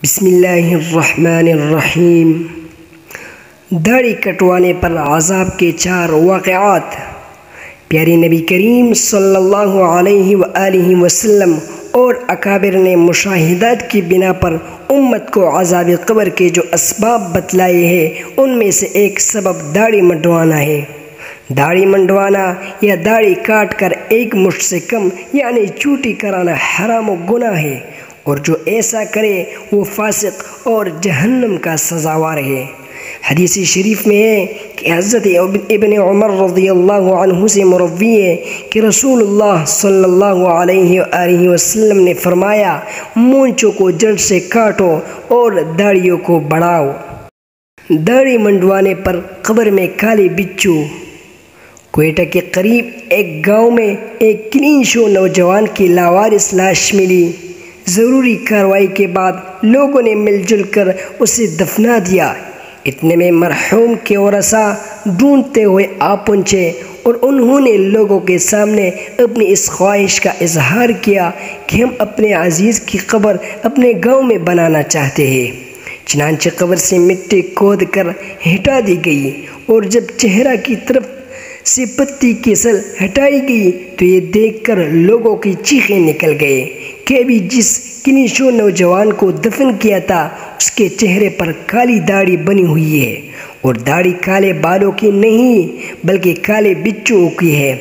بسم اللہ الرحمن الرحیم۔ داڑھی کٹوانے پر عذاب کے 4 واقعات۔ پیارے نبی کریم صلی اللہ علیہ وآلہ وسلم اور اکابر نے مشاہدات کی بنا پر امت کو عذاب قبر کے جو اسباب بتلائے ہیں ان میں سے ایک سبب داڑھی منڈوانا ہے۔ داڑھی منڈوانا یا داڑھی کاٹ کر 1 مشت سے کم یعنی چوٹی کرانا حرام و گناہ ہے، اور جو ایسا کرے وہ فاسق اور جہنم کا سزاوار ہے۔ حدیث شریف میں ہے کہ حضرت ابن عمر رضی اللہ عنہ سے مروی ہے کہ رسول اللہ صلی اللہ علیہ وآلہ وسلم نے فرمایا، مونچھوں کو جڑ سے کاٹو اور داڑھیوں کو بڑھاؤ۔ داڑھی منڈوانے پر قبر میں کالے بچھو۔ کوئٹہ کے قریب ایک گاؤں میں ایک کلین شو نوجوان کی لاوارث لاش ملی۔ ضروری کارروائی کے بعد لوگوں نے مل جل کر اسے دفنا دیا۔ اتنے میں مرحوم کے ورثاء ڈھونڈتے ہوئے آ پہنچے اور انہوں نے لوگوں کے سامنے اپنی اس خواہش کا اظہار کیا کہ ہم اپنے عزیز کی قبر اپنے گاؤں میں بنانا چاہتے ہیں۔ چنانچہ قبر سے مٹی کھود کر ہٹا دی گئی، اور جب چہرہ کی طرف سے پتی کی سل ہٹائی گئی تو یہ دیکھ کر لوگوں کی چیخیں نکل گئے کہ ابھی جس کلینشو نوجوان کو دفن کیا تھا اس کے چہرے پر کالی داڑھی بنی ہوئی ہے، اور داڑھی کالے بالوں کی نہیں بلکہ کالے بچوں کی ہے۔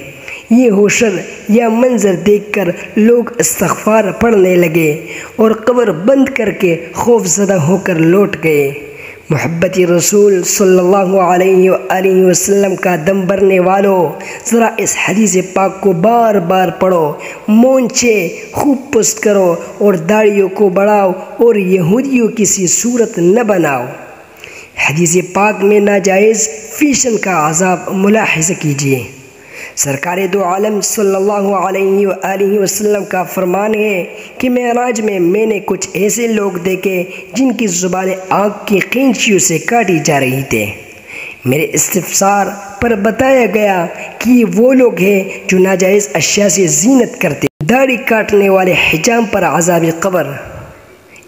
یہ حشر یا منظر دیکھ کر لوگ استغفار پڑھنے لگے اور قبر بند کر کے خوف زدہ ہو کر لوٹ گئے۔ محبت رسول صلی اللہ علیہ وآلہ وسلم کا دم بھرنے والوں، ذرا اس حدیث پاک کو بار بار پڑھو، مونچھے خوب پست کرو اور داڑھیوں کو بڑھاؤ اور یہودیوں کی سی صورت نہ بناؤ۔ حدیث پاک میں ناجائز فیشن کا عذاب ملاحظہ کیجیے۔ سرکار دو عالم صلی اللہ علیہ وآلہ وسلم کا فرمان ہے کہ معراج میں نے کچھ ایسے لوگ دیکھے جن کی زبانیں آگ کی قینچیوں سے کاٹی جا رہی تھے۔ میرے استفسار پر بتایا گیا کہ یہ وہ لوگ ہیں جو ناجائز اشیاء سے زینت کرتے۔ داڑھی کاٹنے والے حجام پر عذاب قبر۔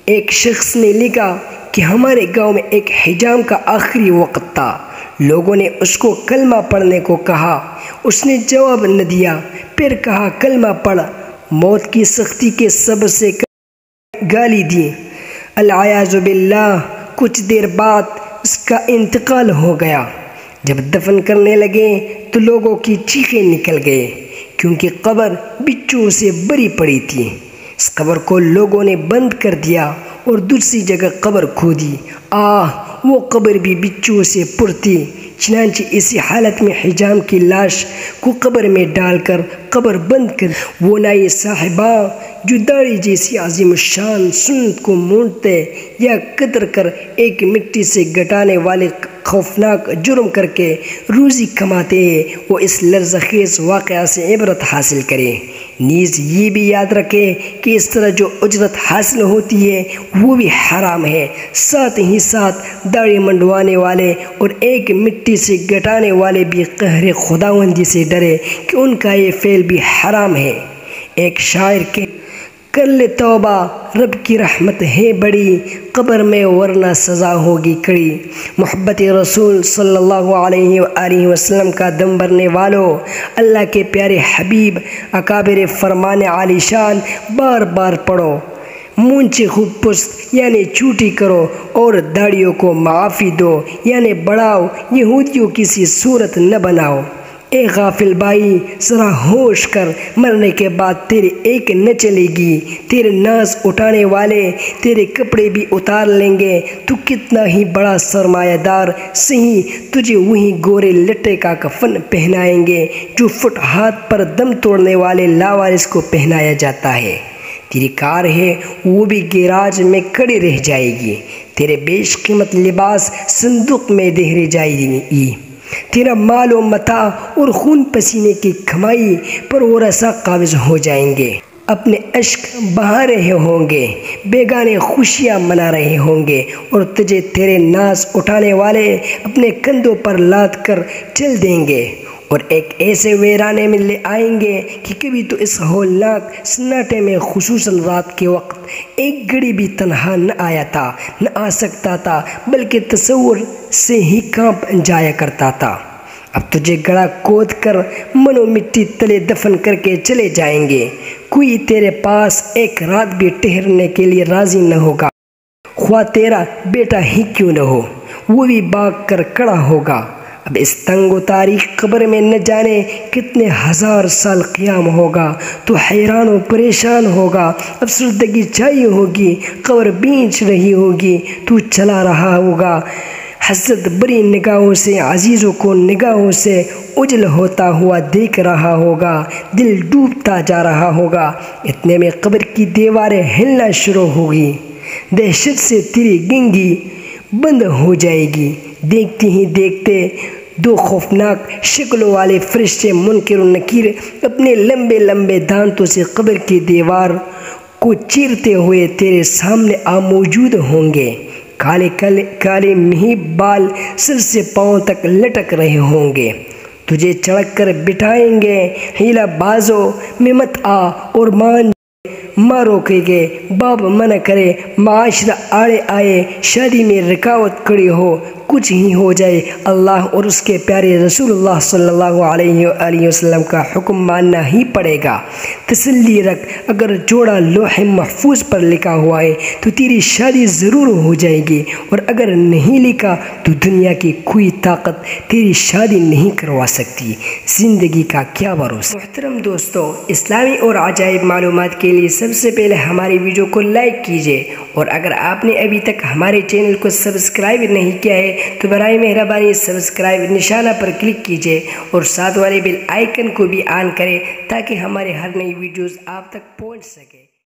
ایک شخص نے لکھا کہ ہمارے گاؤں میں ایک حجام کا آخری وقت تھا۔ لوگوں نے اس کو کلمہ پڑھنے کو کہا، اس نے جواب نہ دیا۔ پھر کہا کلمہ پڑھ۔ موت کی سختی کے سبب سے گالی دی، العیاذ باللہ۔ کچھ دیر بعد اس کا انتقال ہو گیا۔ جب دفن کرنے لگے تو لوگوں کی چیخیں نکل گئے، کیونکہ قبر بچوں سے بھری پڑی تھی۔ اس قبر کو لوگوں نے بند کر دیا اور دوسری جگہ قبر کھودی۔ وہ قبر بھی بچوں سے پر تھی۔ چنانچہ اسی حالت میں حجام کی لاش کو قبر میں ڈال کر قبر بند کر وہ نائی صاحبہ جو داڑھی جیسی عظیم الشان سنت کو مونڈتے یا قطر کر ایک مٹی سے گٹانے والے خوفناک جرم کر کے روزی کماتے ہیں، وہ اس لرزہ خیز واقعہ سے عبرت حاصل کرے۔ نیز یہ بھی یاد رکھے کہ اس طرح جو اجرت حاصل ہوتی ہے وہ بھی حرام ہے۔ ساتھ ہی ساتھ داڑھی منڈوانے والے اور ایک مٹی سے گٹانے والے بھی قہر خداوندی سے ڈرے کہ ان کا یہ فعل بھی حرام ہے۔ ایک شاعر کے کر لے توبہ، رب کی رحمت ہے بڑی، قبر میں ورنہ سزا ہوگی کڑی۔ محبت رسول صلی اللہ علیہ وآلہ وسلم کا دم بھرنے والوں، اللہ کے پیارے حبیب اکابر فرمان عالی شان بار بار پڑھو، مونچھے خوب پست یعنی چوٹی کرو اور داڑھیوں کو معافی دو یعنی بڑھاؤ، یہودیوں کی سی صورت نہ بناؤ۔ اے غافل بھائی، ذرا ہوش کر، مرنے کے بعد تیرے ایک نہ چلے گی، تیرے ناز اٹھانے والے تیرے کپڑے بھی اتار لیں گے۔ تو کتنا ہی بڑا سرمایہ دار صحیح، تجھے وہی گورے لٹے کا کفن پہنائیں گے جو فٹ ہاتھ پر دم توڑنے والے لاوارث کو پہنایا جاتا ہے۔ تیری کار ہے وہ بھی گیراج میں کڑی رہ جائے گی، تیرے بیش قیمت لباس صندوق میں دہرے جائے گی، تیرا مال و متاع اور خون پسینے کی کمائی پر ورثہ قابض ہو جائیں گے، اپنے اشک بہا رہے ہوں گے، بیگانے خوشیاں منا رہے ہوں گے، اور تجھے تیرے ناز اٹھانے والے اپنے کندھوں پر لاد کر چل دیں گے، اور ایک ایسے ویرانے میں لے آئیں گے کہ کبھی تو اس ہولناک سناٹے میں خصوصاً رات کے وقت ایک گھڑی بھی تنہا نہ آیا تھا، نہ آ سکتا تھا، بلکہ تصور سے ہی کانپ جایا کرتا تھا۔ اب تجھے گڑھا کھود کر منو مٹی تلے دفن کر کے چلے جائیں گے، کوئی تیرے پاس ایک رات بھی ٹھہرنے کے لیے راضی نہ ہوگا، خواہ تیرا بیٹا ہی کیوں نہ ہو، وہ بھی بھاگ کر کھڑا ہوگا۔ اب اس تنگ و تاریخ قبر میں نہ جانے کتنے ہزار سال قیام ہوگا، تو حیران و پریشان ہوگا، افسردگی چھائی ہوگی، قبر بینچ رہی ہوگی، تو چلا رہا ہوگا، حسرت بری نگاہوں سے عزیزوں کو نگاہوں سے اجل ہوتا ہوا دیکھ رہا ہوگا، دل ڈوبتا جا رہا ہوگا۔ اتنے میں قبر کی دیواریں ہلنا شروع ہوگی، دہشت سے تیری گنگی بند ہو جائے گی۔ دیکھتے ہی دیکھتے دو خوفناک شکلوں والے فرشتے منکر و نکیر اپنے لمبے لمبے دانتوں سے قبر کی دیوار کو چیرتے ہوئے تیرے سامنے موجود ہوں گے۔ کالے کالے مہیب بال سر سے پاؤں تک لٹک رہے ہوں گے، تجھے چڑھ کر بٹھائیں گے۔ ہیلا بازو میں مت آ اور ماں روکے گے، باپ منع کرے، معاشرہ آڑے آئے، شادی میں رکاوٹ کھڑی ہو، کچھ ہی ہو جائے، اللہ اور اس کے پیارے رسول اللہ صلی اللہ علیہ وآلہ وسلم کا حکم ماننا ہی پڑے گا۔ تسلی رکھ، اگر جوڑا لوح محفوظ پر لکھا ہوا ہے تو تیری شادی ضرور ہو جائے گی، اور اگر نہیں لکھا تو دنیا کی کوئی طاقت تیری شادی نہیں کروا سکتی۔ زندگی کا کیا بھروسہ۔ محترم دوستو، اسلامی اور عجائب معلومات کے لیے سب سے پہلے ہماری ویڈیو کو لائک کیجیے، اور اگر آپ نے ابھی تک ہمارے چینل کو سبسکرائب نہیں کیا ہے تو برائے مہربانی سبسکرائب نشانہ پر کلک کیجیے اور ساتھ والے بیل آئیکن کو بھی آن کریں تاکہ ہمارے ہر نئی ویڈیوز آپ تک پہنچ سکے۔